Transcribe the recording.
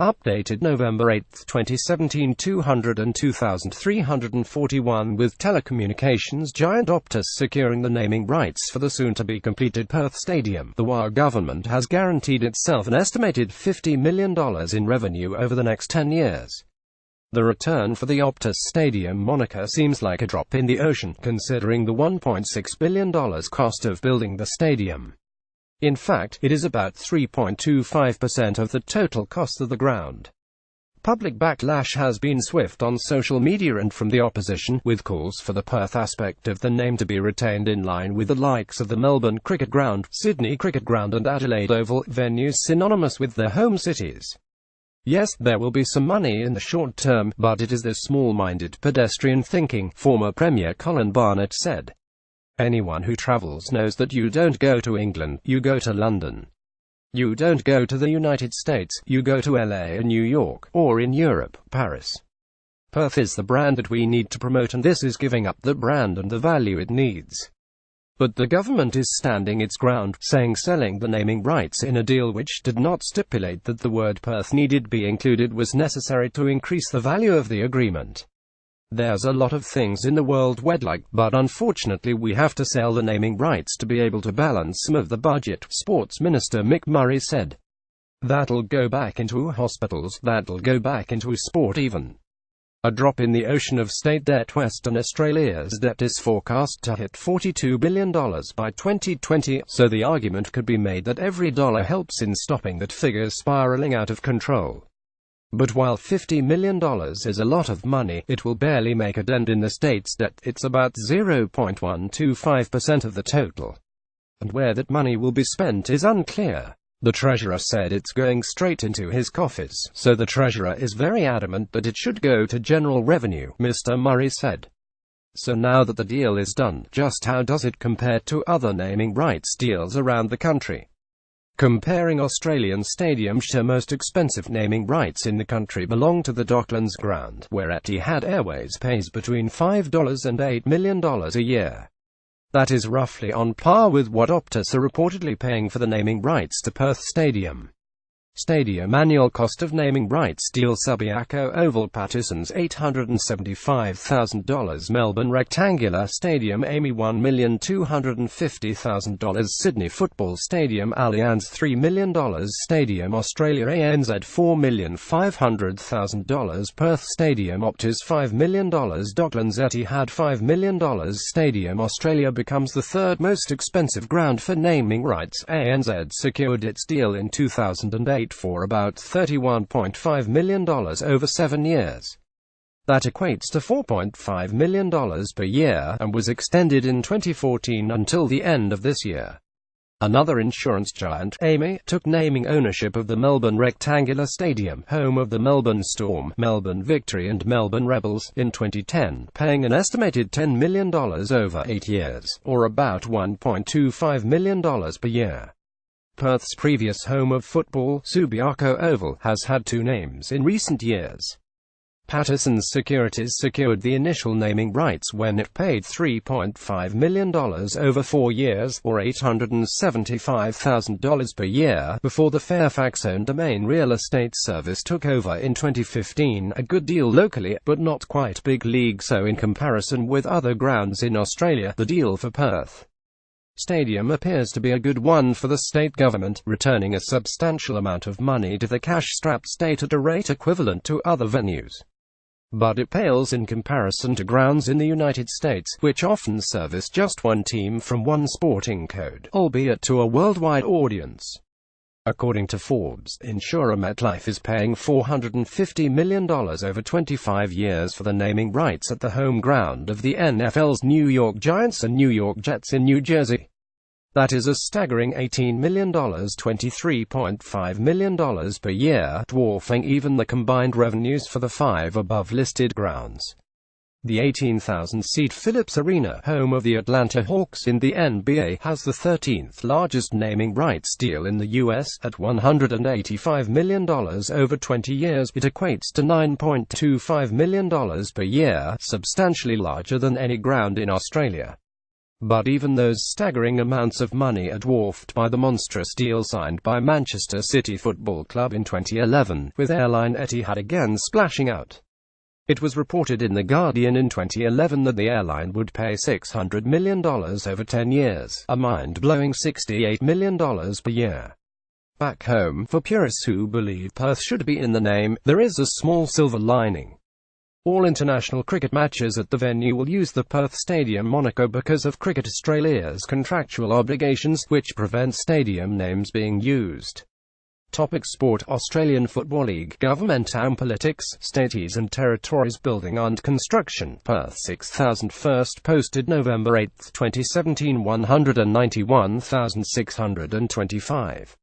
Updated November 8, 2017 202,341 with telecommunications giant Optus securing the naming rights for the soon-to-be-completed Perth Stadium. The WA government has guaranteed itself an estimated $50 million in revenue over the next 10 years. The return for the Optus Stadium moniker seems like a drop in the ocean, considering the $1.6 billion cost of building the stadium. In fact, it is about 3.25% of the total cost of the ground. Public backlash has been swift on social media and from the opposition, with calls for the Perth aspect of the name to be retained in line with the likes of the Melbourne Cricket Ground, Sydney Cricket Ground and Adelaide Oval, venues synonymous with their home cities. Yes, there will be some money in the short term, but it is this small-minded pedestrian thinking, former Premier Colin Barnett said. Anyone who travels knows that you don't go to England, you go to London. You don't go to the United States, you go to LA and New York, or in Europe, Paris. Perth is the brand that we need to promote, and this is giving up the brand and the value it needs. But the government is standing its ground, saying selling the naming rights in a deal which did not stipulate that the word Perth needed be included was necessary to increase the value of the agreement. There's a lot of things in the world we'd like, but unfortunately we have to sell the naming rights to be able to balance some of the budget, Sports Minister Mick Murray said. That'll go back into hospitals, that'll go back into sport even. A drop in the ocean of state debt. Western Australia's debt is forecast to hit $42 billion by 2020, so the argument could be made that every dollar helps in stopping that figure spiraling out of control. But while $50 million is a lot of money, it will barely make a dent in the state's debt. It's about 0.125% of the total. And where that money will be spent is unclear. The Treasurer said it's going straight into his coffers, so the Treasurer is very adamant that it should go to general revenue, Mr. Murray said. So now that the deal is done, just how does it compare to other naming rights deals around the country? Comparing Australian stadiums, the most expensive naming rights in the country belong to the Docklands ground, where Etihad Airways pays between $5 and $8 million a year. That is roughly on par with what Optus are reportedly paying for the naming rights to Perth Stadium. Stadium annual cost of naming rights deal: Subiaco Oval Paterson's $875,000, Melbourne Rectangular Stadium AMI $1,250,000, Sydney Football Stadium Allianz $3 million, Stadium Australia ANZ $4,500,000, Perth Stadium Optus $5 million, Docklands Etihad $5 million. Stadium Australia becomes the third most expensive ground for naming rights. ANZ secured its deal in 2008 for about $31.5 million over 7 years. That equates to $4.5 million per year, and was extended in 2014 until the end of this year. Another insurance giant, AMI, took naming ownership of the Melbourne Rectangular Stadium, home of the Melbourne Storm, Melbourne Victory and Melbourne Rebels, in 2010, paying an estimated $10 million over 8 years, or about $1.25 million per year. Perth's previous home of football, Subiaco Oval, has had 2 names in recent years. Paterson's Securities secured the initial naming rights when it paid $3.5 million over 4 years, or $875,000 per year, before the Fairfax-owned Domain Real Estate Service took over in 2015, a good deal locally, but not quite big league so in comparison with other grounds in Australia, the deal for Perth Stadium appears to be a good one for the state government, returning a substantial amount of money to the cash-strapped state at a rate equivalent to other venues. But it pales in comparison to grounds in the United States, which often service just one team from one sporting code, albeit to a worldwide audience. According to Forbes, insurer MetLife is paying $450 million over 25 years for the naming rights at the home ground of the NFL's New York Giants and New York Jets in New Jersey. That is a staggering $18 million, $23.5 million per year, dwarfing even the combined revenues for the 5 above-listed grounds. The 18,000-seat Phillips Arena, home of the Atlanta Hawks in the NBA, has the 13th largest naming rights deal in the U.S., at $185 million over 20 years. It equates to $9.25 million per year, substantially larger than any ground in Australia. But even those staggering amounts of money are dwarfed by the monstrous deal signed by Manchester City Football Club in 2011, with airline Etihad again splashing out. It was reported in The Guardian in 2011 that the airline would pay $600 million over 10 years, a mind-blowing $68 million per year. Back home, for purists who believe Perth should be in the name, there is a small silver lining. All international cricket matches at the venue will use the Perth Stadium moniker because of Cricket Australia's contractual obligations, which prevent stadium names being used. Topic: Sport. Australian Football League, Government and Politics, States and Territories, Building and Construction. Perth 6000 first posted November 8, 2017 191,625.